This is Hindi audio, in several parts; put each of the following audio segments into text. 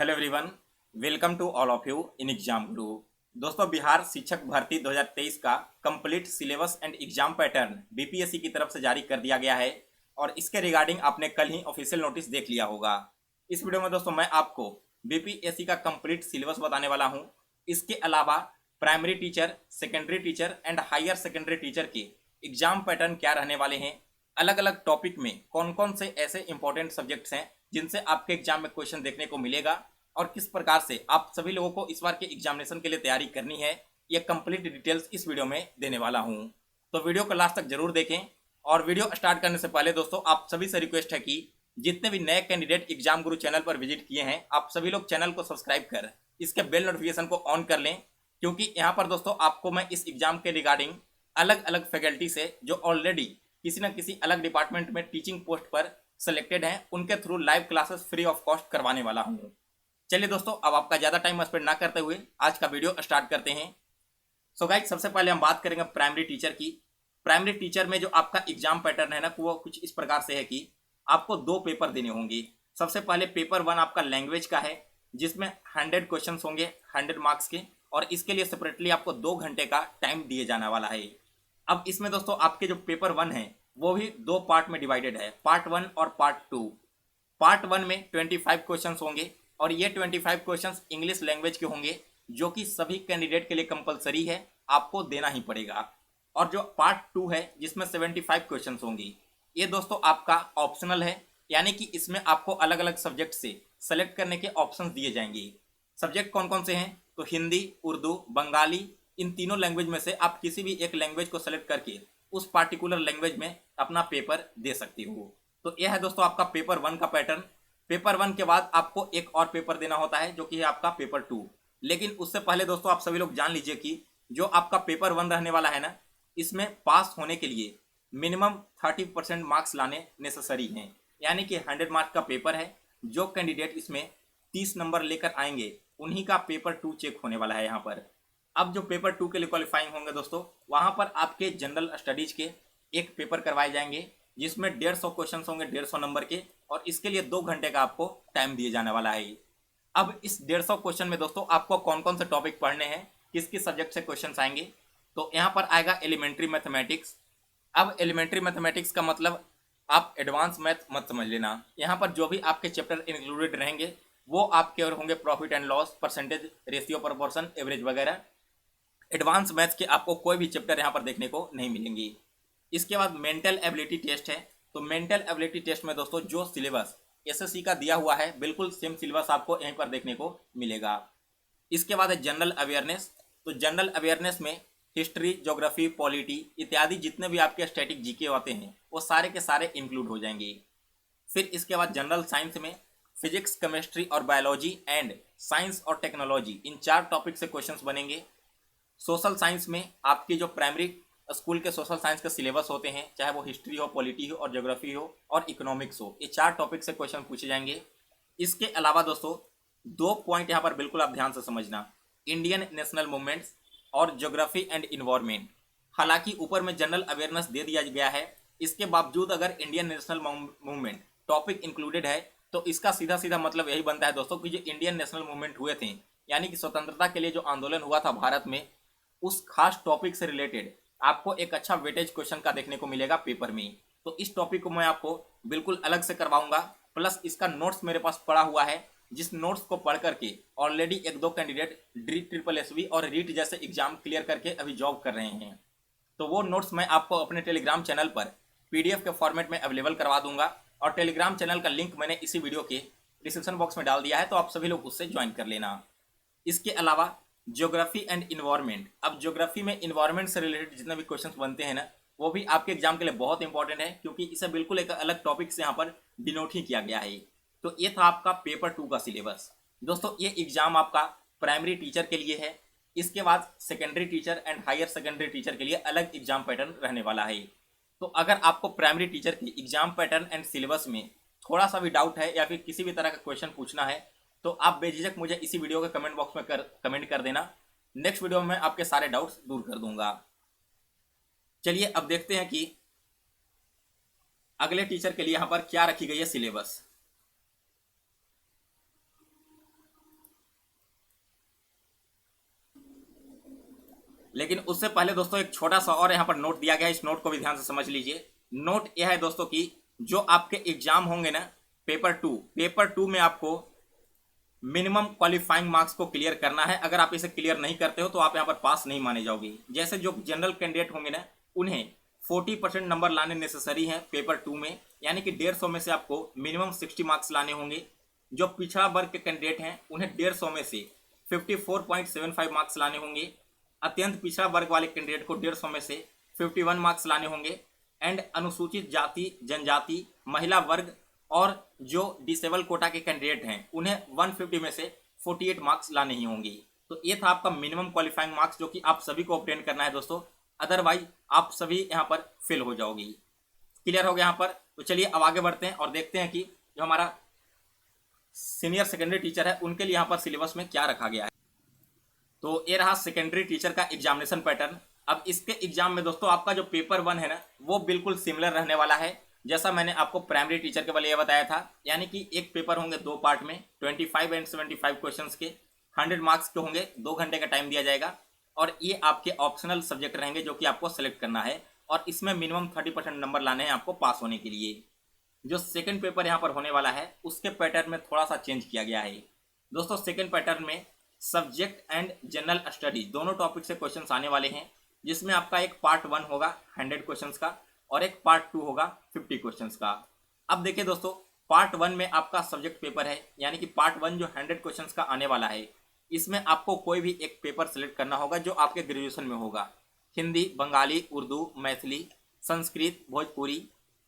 Hello everyone, welcome to all of you in Exam Guru. दोस्तों, बिहार शिक्षक भर्ती 2023 का complete syllabus and exam pattern BPSC की तरफ से जारी कर दिया गया है और इसके रिगार्डिंग आपने कल ही ऑफिशियल नोटिस देख लिया होगा। इस वीडियो में दोस्तों मैं आपको बीपीएससी का कंप्लीट सिलेबस बताने वाला हूं। इसके अलावा primary teacher, secondary teacher and higher secondary teacher के एग्जाम पैटर्न क्या रहने वाले हैं, अलग अलग टॉपिक में कौन कौन से ऐसे इंपॉर्टेंट सब्जेक्ट्स हैं जिनसे आपके एग्जाम में क्वेश्चन देखने को मिलेगा और किस प्रकार से आप सभी लोगों को इस बार के एग्जामिनेशन के लिए तैयारी करनी है, ये कंप्लीट डिटेल्स इस वीडियो में देने वाला हूं। तो वीडियो को लास्ट तक जरूर देखें। और वीडियो स्टार्ट करने से पहले दोस्तों आप सभी से रिक्वेस्ट है कि जितने भी नए कैंडिडेट एग्जाम गुरु चैनल पर विजिट किए हैं, आप सभी लोग चैनल को सब्सक्राइब कर इसके बेल नोटिफिकेशन को ऑन कर लें, क्योंकि यहाँ पर दोस्तों आपको मैं इस एग्जाम के रिगार्डिंग अलग अलग फैकल्टी से जो ऑलरेडी किसी न किसी अलग डिपार्टमेंट में टीचिंग पोस्ट पर सिलेक्टेड हैं, उनके through live classes free of cost करवाने वाला हूँ। चलिए दोस्तों, अब आपका ज़्यादा टाइम स्पेंड ना करते हुए आज का वीडियो स्टार्ट करते हैं। सो गाइस, सबसे पहले हम बात करेंगे प्राइमरी टीचर की। प्राइमरी टीचर में जो आपका एग्जाम पैटर्न है ना, वो कुछ इस प्रकार से है कि आपको 2 पेपर देने होंगे। सबसे पहले पेपर 1 आपका लैंग्वेज का है, जिसमें 100 क्वेश्चन होंगे 100 मार्क्स के, और इसके लिए सेपरेटली आपको 2 घंटे का टाइम दिए जाने वाला है। अब इसमें दोस्तों आपके जो पेपर 1 है वो भी 2 पार्ट में डिवाइडेड है, पार्ट 1 और पार्ट 2। पार्ट 1 में 25 क्वेश्चंस होंगे और ये 25 क्वेश्चंस इंग्लिश लैंग्वेज के होंगे, जो कि सभी कैंडिडेट के लिए कंपलसरी है, आपको देना ही पड़ेगा। और जो पार्ट 2 है जिसमें 75 क्वेश्चंस होंगी, ये दोस्तों आपका ऑप्शनल है, यानी कि इसमें आपको अलग अलग सब्जेक्ट से सेलेक्ट करने के ऑप्शंस दिए जाएंगे। सब्जेक्ट कौन कौन से हैं? तो हिंदी, उर्दू, बंगाली, इन तीनों लैंग्वेज में से आप किसी भी एक लैंग्वेज को सेलेक्ट करके उस पार्टिकुलर लैंग्वेज में अपना पेपर दे सकती हो। तो यह है दोस्तों आपका पेपर 1 का पैटर्न। पेपर 1 के बाद आपको एक और पेपर देना होता है, जो कि है आपका पेपर 2। लेकिन उससे पहले दोस्तों आप सभी लोग जान लीजिए कि जो आपका पेपर 1 रहने वाला है ना, इसमें पास होने के लिए मिनिमम 30% मार्क्स लाने नेसेसरी हैं। यानी कि 100 मार्क्स का पेपर है, जो कैंडिडेट इसमें 30 नंबर लेकर आएंगे उन्हीं का पेपर 2 चेक होने वाला है यहाँ पर। अब जो पेपर 2 के लिए क्वालिफाइंग होंगे दोस्तों, वहां पर आपके जनरल स्टडीज के एक पेपर करवाए जाएंगे, जिसमें 150 क्वेश्चन होंगे 150 नंबर के, और इसके लिए 2 घंटे का आपको टाइम दिए जाने वाला है। अब इस 150 क्वेश्चन में दोस्तों आपको कौन कौन से टॉपिक पढ़ने हैं, किस किस सब्जेक्ट से क्वेश्चन आएंगे, तो यहाँ पर आएगा एलिमेंट्री मैथमेटिक्स। अब एलिमेंट्री मैथमेटिक्स का मतलब आप एडवांस मैथ मत समझ लेना। यहाँ पर जो भी आपके चैप्टर इंक्लूडेड रहेंगे वो आपके और होंगे profit and loss, percentage, ratio, proportion, average वगैरह। एडवांस मैथ्स के आपको कोई भी चैप्टर यहाँ पर देखने को नहीं मिलेंगी। इसके बाद मेंटल एबिलिटी टेस्ट है। तो मेंटल एबिलिटी टेस्ट में दोस्तों जो सिलेबस एसएससी का दिया हुआ है, बिल्कुल सेम सिलेबस आपको यहीं पर देखने को मिलेगा। इसके बाद है जनरल अवेयरनेस। तो जनरल अवेयरनेस में हिस्ट्री, ज्योग्राफी, पॉलिटी इत्यादि जितने भी आपके स्टैटिक जीके होते हैं वो सारे के सारे इंक्लूड हो जाएंगे। फिर इसके बाद जनरल साइंस में फिजिक्स, केमिस्ट्री और बायोलॉजी एंड साइंस और टेक्नोलॉजी, इन 4 टॉपिक से क्वेश्चंस बनेंगे। सोशल साइंस में आपकी जो प्राइमरी स्कूल के सोशल साइंस के सिलेबस होते हैं, चाहे वो हिस्ट्री हो, पॉलिटी हो और ज्योग्राफी हो और इकोनॉमिक्स हो, ये 4 टॉपिक से क्वेश्चन पूछे जाएंगे। इसके अलावा दोस्तों 2 पॉइंट यहाँ पर बिल्कुल आप ध्यान से समझना, इंडियन नेशनल मूवमेंट्स और ज्योग्राफी एंड इन्वायरमेंट। हालांकि ऊपर में जनरल अवेयरनेस दे दिया गया है, इसके बावजूद अगर Indian national movement topic included है तो इसका सीधा सीधा मतलब यही बनता है दोस्तों कि जो इंडियन नेशनल मूवमेंट हुए थे, यानी कि स्वतंत्रता के लिए जो आंदोलन हुआ था भारत में, उस खास टॉपिक से रिलेटेड आपको एक अच्छा वेटेज क्वेश्चन का देखने को मिलेगा पेपर में। तो इस टॉपिक को मैं आपको बिल्कुल अलग से करवाऊंगा, प्लस इसका नोट्स मेरे पास पड़ा हुआ है, जिस नोट्स को पढ़ करके ऑलरेडी 1-2 कैंडिडेट ड्रीट, ट्रिपल एसवी और रीट जैसे एग्जाम क्लियर करके अभी जॉब कर रहे हैं। तो वो नोट्स मैं आपको अपने टेलीग्राम चैनल पर पीडीएफ के फॉर्मेट में अवेलेबल करवा दूंगा, और टेलीग्राम चैनल का लिंक मैंने इसी वीडियो के डिस्क्रिप्शन बॉक्स में डाल दिया है, तो आप सभी लोग उससे ज्वाइन कर लेना। इसके अलावा ज्योग्राफी एंड इन्वायरमेंट। अब ज्योग्राफी में इन्वायरमेंट से रिलेटेड जितने भी क्वेश्चंस बनते हैं ना, वो भी आपके एग्जाम के लिए बहुत इंपॉर्टेंट है, क्योंकि इसे बिल्कुल एक अलग टॉपिक से यहाँ पर डिनोट ही किया गया है। तो ये था आपका पेपर 2 का सिलेबस। दोस्तों ये एग्जाम आपका प्राइमरी टीचर के लिए है। इसके बाद secondary teacher and higher secondary teacher के लिए अलग एग्जाम पैटर्न रहने वाला है। तो अगर आपको प्राइमरी टीचर के एग्जाम पैटर्न एंड सिलेबस में थोड़ा सा भी डाउट है या फिर किसी भी तरह का क्वेश्चन पूछना है, तो आप बेझिझक मुझे इसी वीडियो के कमेंट बॉक्स में कमेंट कर देना। नेक्स्ट वीडियो में मैं आपके सारे डाउट्स दूर कर दूंगा। चलिए अब देखते हैं कि अगले टीचर के लिए यहाँ पर क्या रखी गई है सिलेबस। लेकिन उससे पहले दोस्तों एक छोटा सा और यहाँ पर नोट दिया गया है, इस नोट को भी ध्यान से समझ लीजिए। नोट यह है दोस्तों कि जो आपके एग्जाम होंगे ना पेपर टू में आपको मिनिमम क्वालिफाइंग मार्क्स को क्लियर करना है। अगर आप इसे क्लियर नहीं करते हो तो आप यहाँ पर पास नहीं माने जाओगे। जैसे जो जनरल कैंडिडेट होंगे ना उन्हें 40% नंबर लाने नेसेसरी हैं पेपर टू में, यानी कि 150 में से आपको मिनिमम 60 मार्क्स लाने होंगे। जो पिछड़ा वर्ग के कैंडिडेट हैं उन्हें 150 में से 54.75 मार्क्स लाने होंगे। अत्यंत पिछड़ा वर्ग वाले कैंडिडेट को 150 में से 51 मार्क्स लाने होंगे। एंड अनुसूचित जाति जनजाति महिला वर्ग और जो डिसेबल कोटा के कैंडिडेट हैं उन्हें 150 में से 48 मार्क्स लाने ही होंगे। तो ये था आपका मिनिमम क्वालिफाइंग मार्क्स जो कि आप सभी को ऑब्टेन करना है दोस्तों, अदरवाइज आप सभी यहाँ पर फेल हो जाओगी। क्लियर हो गया यहाँ पर? तो चलिए अब आगे बढ़ते हैं और देखते हैं कि जो हमारा सीनियर सेकेंडरी टीचर है उनके लिए यहाँ पर सिलेबस में क्या रखा गया है। तो ये रहा सेकेंडरी टीचर का एग्जामिनेशन पैटर्न। अब इसके एग्जाम में दोस्तों आपका जो पेपर 1 है ना वो बिल्कुल सिमिलर रहने वाला है जैसा मैंने आपको प्राइमरी टीचर के वाले ये बताया था। यानी कि एक पेपर होंगे 2 पार्ट में, 25 एंड 75 क्वेश्चंस के, 100 मार्क्स के होंगे, 2 घंटे का टाइम दिया जाएगा। और ये आपके ऑप्शनल सब्जेक्ट रहेंगे जो कि आपको सेलेक्ट करना है और इसमें मिनिमम 30% नंबर लाने हैं आपको पास होने के लिए। जो सेकेंड पेपर यहाँ पर होने वाला है उसके पैटर्न में थोड़ा सा चेंज किया गया है दोस्तों। सेकेंड पैटर्न में सब्जेक्ट एंड जनरल स्टडीज दोनों टॉपिक से क्वेश्चंस आने वाले हैं, जिसमें आपका एक पार्ट 1 होगा 100 क्वेश्चंस का और एक पार्ट 2 होगा 50 क्वेश्चंस का। अब देखिए दोस्तों, पार्ट 1 में आपका सब्जेक्ट पेपर है, यानी कि पार्ट 1 जो 100 क्वेश्चंस का आने वाला है इसमें आपको कोई भी एक पेपर सेलेक्ट करना होगा जो आपके ग्रेजुएशन में होगा। Hindi, Bengali, Urdu, Maithili, Sanskrit, Bhojpuri,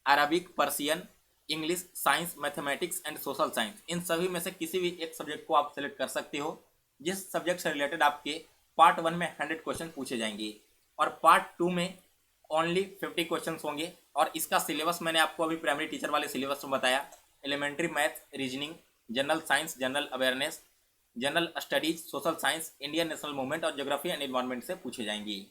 Arabic, Persian, English, science, mathematics and social science, इन सभी में से किसी भी एक सब्जेक्ट को आप सेलेक्ट कर सकते हो जिस सब्जेक्ट से रिलेटेड आपके पार्ट 1 में 100 क्वेश्चन पूछे जाएंगे और पार्ट 2 में ओनली 50 क्वेश्चंस होंगे। और इसका सिलेबस मैंने आपको अभी प्राइमरी टीचर वाले सिलेबस में बताया। Elementary math, reasoning, general science, general awareness, general studies, social science, Indian national movement और ज्योग्राफी एंड एनवायरमेंट से पूछे जाएंगे।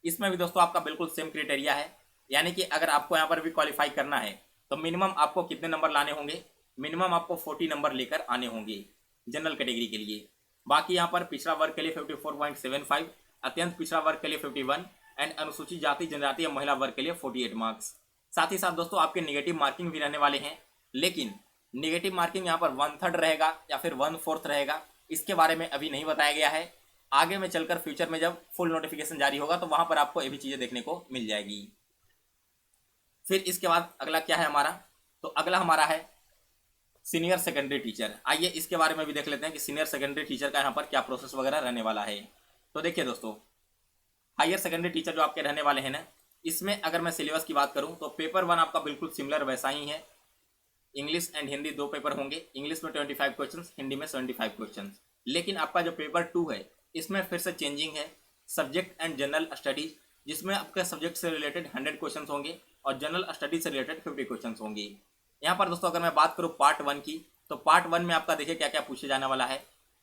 इसमें भी दोस्तों आपका बिल्कुल सेम क्राइटेरिया है, यानी कि अगर आपको यहाँ पर भी क्वालिफाई करना है तो मिनिमम आपको कितने नंबर लाने होंगे? मिनिमम आपको 40 नंबर लेकर आने होंगे जनरल कैटेगरी के लिए। बाकी यहाँ पर पिछड़ा वर्ग के लिए 54.75, अत्यंत पिछड़ा वर्ग के लिए 51 एंड अनुसूचित जाति जनजाति और महिला वर्ग के लिए 48 मार्क्स। साथ ही साथ दोस्तों आपके नेगेटिव मार्किंग भी रहने वाले हैं, लेकिन नेगेटिव मार्किंग यहाँ पर 1/3 रहेगा या फिर 1/4 रहेगा, इसके बारे में अभी नहीं बताया गया है। आगे में चलकर फ्यूचर में जब फुल नोटिफिकेशन जारी होगा तो वहां पर आपको ये भी चीजें देखने को मिल जाएगी। फिर इसके बाद अगला क्या है हमारा? तो अगला हमारा है सीनियर सेकेंडरी टीचर। आइए इसके बारे में भी देख लेते हैं कि सीनियर सेकेंडरी टीचर का यहाँ पर क्या प्रोसेस वगैरह रहने वाला है। तो देखिए दोस्तों, हायर सेकेंडरी टीचर जो आपके रहने वाले हैं ना, इसमें अगर मैं सिलेबस की बात करूं तो पेपर 1 आपका बिल्कुल सिमिलर वैसा ही है। इंग्लिश एंड हिंदी 2 पेपर होंगे, इंग्लिश में 25 क्वेश्चन, हिंदी में 75 क्वेश्चन। लेकिन आपका जो पेपर 2 है इसमें फिर से चेंजिंग है, सब्जेक्ट एंड जनरल स्टडीज, जिसमें आपके सब्जेक्ट से रिलेटेड 100 क्वेश्चन होंगे और जनरल स्टडीज से रिलेटेड 50 क्वेश्चन होंगे। यहाँ पर दोस्तों अगर मैं बात करूँ पार्ट 1 की, तो पार्ट 1 में आपका देखिए क्या क्या पूछे जाने वाला है।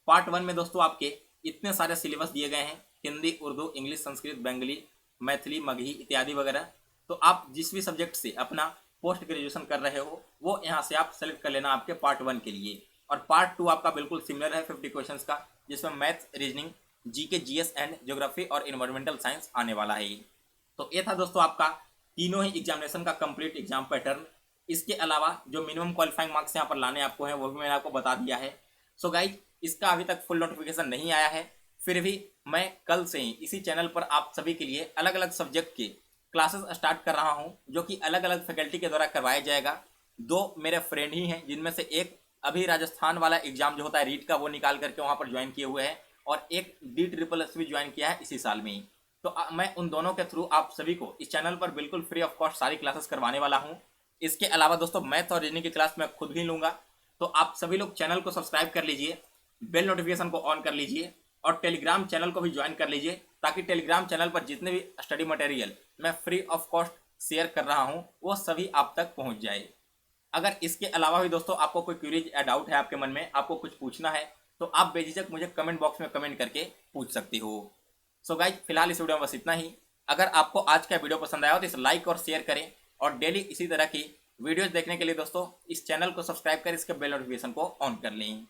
पार्ट 1 में दोस्तों आपके इतने सारे सिलेबस दिए गए हैं, हिंदी, उर्दू, इंग्लिश, संस्कृत, बंगाली, मैथिली, मगही इत्यादि वगैरह। तो आप जिस भी सब्जेक्ट से अपना पोस्ट ग्रेजुएशन कर रहे हो वो यहाँ से आप सेलेक्ट कर लेना आपके पार्ट 1 के लिए। और पार्ट 2 आपका बिल्कुल सिमिलर है 50 क्वेश्चन का, जिसमें math, reasoning, GK, GS and geography और इन्वायरमेंटल साइंस आने वाला है। तो ये था दोस्तों आपका तीनों ही एग्जामिनेशन का कंप्लीट एग्जाम पैटर्न। इसके अलावा जो मिनिमम क्वालिफाइंग मार्क्स यहाँ पर लाने आपको हैं वो भी मैंने आपको बता दिया है। सो गाइज, इसका अभी तक फुल नोटिफिकेशन नहीं आया है, फिर भी मैं कल से ही इसी चैनल पर आप सभी के लिए अलग अलग सब्जेक्ट के क्लासेस स्टार्ट कर रहा हूं, जो कि अलग अलग फैकल्टी के द्वारा करवाया जाएगा। 2 मेरे फ्रेंड ही हैं, जिनमें से एक अभी राजस्थान वाला एग्जाम जो होता है रीट का वो निकाल करके वहाँ पर ज्वाइन किए हुए हैं और एक DSSS भी ज्वाइन किया है इसी साल में ही। तो मैं उन दोनों के थ्रू आप सभी को इस चैनल पर बिल्कुल फ्री ऑफ कॉस्ट सारी क्लासेस करवाने वाला हूँ। इसके अलावा दोस्तों मैथ और रीजनिंग की क्लास मैं खुद भी लूँगा। तो आप सभी लोग चैनल को सब्सक्राइब कर लीजिए, बेल नोटिफिकेशन को ऑन कर लीजिए और टेलीग्राम चैनल को भी ज्वाइन कर लीजिए, ताकि टेलीग्राम चैनल पर जितने भी स्टडी मटेरियल मैं फ्री ऑफ कॉस्ट शेयर कर रहा हूँ वो सभी आप तक पहुँच जाए। अगर इसके अलावा भी दोस्तों आपको कोई क्वेरीज या डाउट है आपके मन में, आपको कुछ पूछना है, तो आप बेझिझक मुझे कमेंट बॉक्स में कमेंट करके पूछ सकते हो। सो गाइज, फिलहाल इस वीडियो में बस इतना ही। अगर आपको आज का वीडियो पसंद आया हो तो इसे लाइक और शेयर करें और डेली इसी तरह की वीडियोस देखने के लिए दोस्तों इस चैनल को सब्सक्राइब कर इसके बेल नोटिफिकेशन को ऑन कर लें।